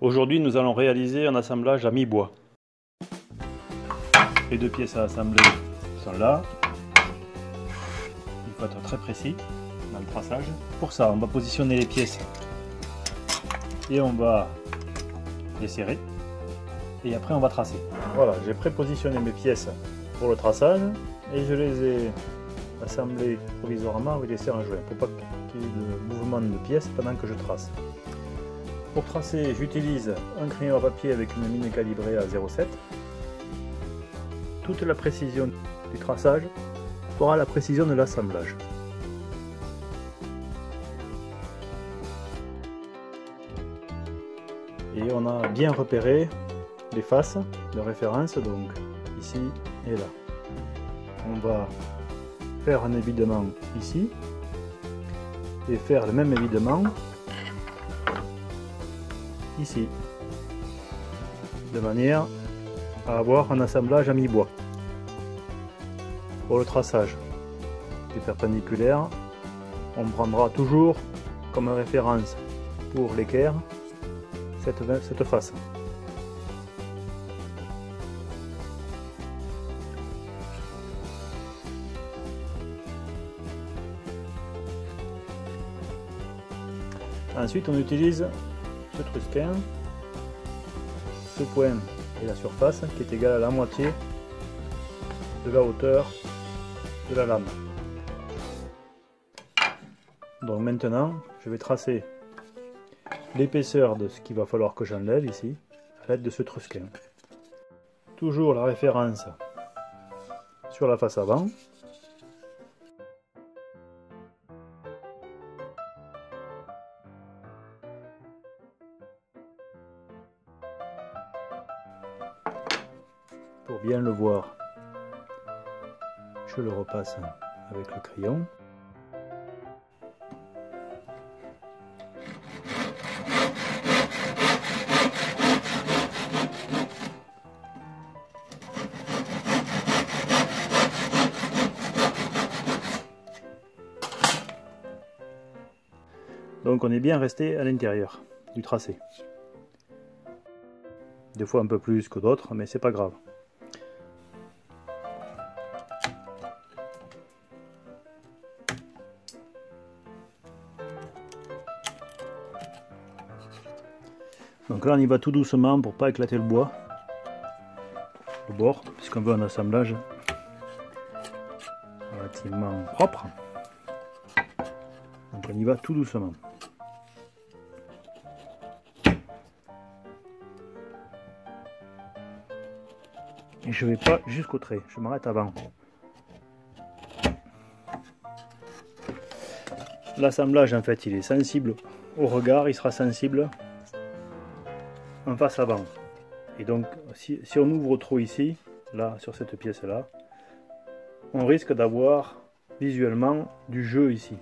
Aujourd'hui, nous allons réaliser un assemblage à mi-bois. Les deux pièces à assembler sont là. Il faut être très précis dans le traçage. Pour ça, on va positionner les pièces et on va les serrer. Et après, on va tracer. Voilà, j'ai prépositionné mes pièces pour le traçage et je les ai assemblées provisoirement avec des serre en joint pour pas qu'il y ait de mouvement de pièces pendant que je trace. Pour tracer, j'utilise un crayon à papier avec une mine calibrée à 0,7. Toute la précision du traçage fera la précision de l'assemblage. Et on a bien repéré les faces de référence, donc ici et là. On va faire un évidement ici et faire le même évidement ici, de manière à avoir un assemblage à mi-bois. Pour le traçage des perpendiculaires, on prendra toujours comme référence pour l'équerre cette face. Ensuite, on utilise ce trusquin, ce point et la surface qui est égale à la moitié de la hauteur de la lame. Donc maintenant, je vais tracer l'épaisseur de ce qu'il va falloir que j'enlève ici à l'aide de ce trusquin. Toujours la référence sur la face avant. Pour bien le voir, je le repasse avec le crayon. Donc on est bien resté à l'intérieur du tracé. Des fois un peu plus que d'autres, mais c'est pas grave. Donc là on y va tout doucement pour pas éclater le bois, le bord, puisqu'on veut un assemblage relativement propre. Donc on y va tout doucement. Et je vais pas jusqu'au trait, je m'arrête avant. L'assemblage en fait il est sensible au regard, il sera sensible en face avant. Et donc si on ouvre trop ici, là sur cette pièce là, on risque d'avoir visuellement du jeu ici.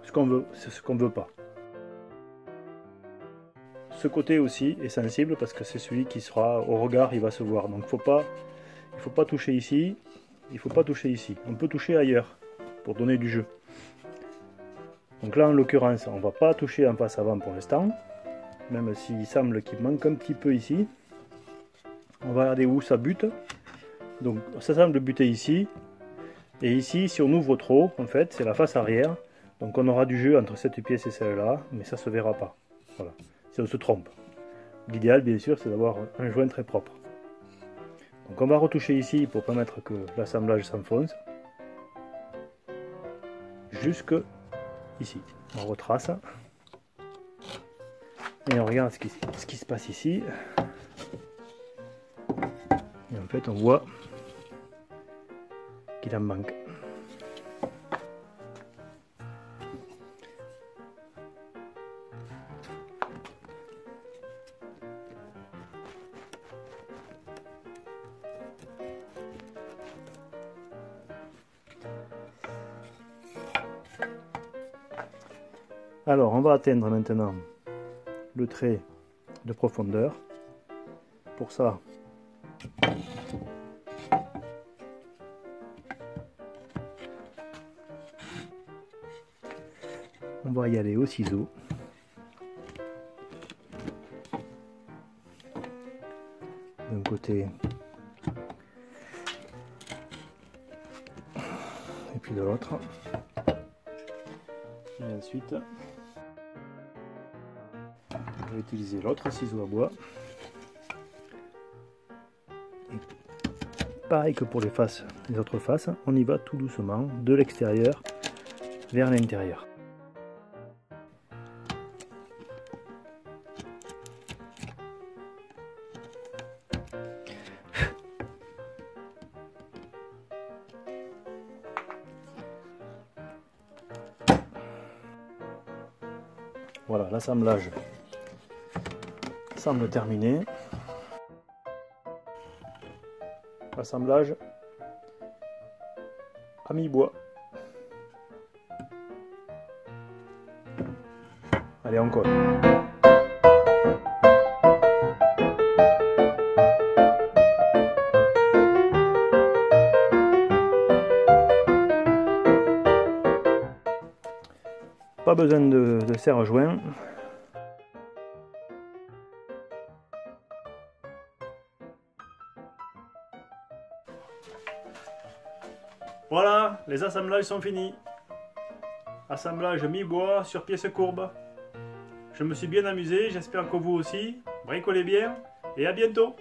Ce qu'on veut, c'est ce qu'on veut pas. Ce côté aussi est sensible parce que c'est celui qui sera au regard, il va se voir. Donc il faut pas toucher ici, il faut pas toucher ici. On peut toucher ailleurs pour donner du jeu. Donc là en l'occurrence, on va pas toucher en face avant pour l'instant, même s'il semble qu'il manque un petit peu ici. On va regarder où ça bute. Donc ça semble buter ici. Et ici, si on ouvre trop, en fait, c'est la face arrière. Donc on aura du jeu entre cette pièce et celle-là, mais ça se verra pas. Voilà, si on se trompe. L'idéal, bien sûr, c'est d'avoir un joint très propre. Donc on va retoucher ici pour permettre que l'assemblage s'enfonce. Jusque ici. On retrace. Et on regarde ce qui se passe ici. Et en fait, on voit qu'il en manque. Alors, on va atteindre maintenant le trait de profondeur. Pour ça, on va y aller au ciseau. d'un côté et puis de l'autre. Et ensuite, je vais utiliser l'autre ciseau à bois. Et pareil que pour les autres faces, on y va tout doucement, de l'extérieur vers l'intérieur. Voilà, l'assemblage semble terminé. Assemblage à mi-bois. Allez, on colle. Pas besoin de serre-joint. Voilà, les assemblages sont finis. Assemblage mi-bois sur pièce courbe. Je me suis bien amusé, j'espère que vous aussi. Bricolez bien et à bientôt.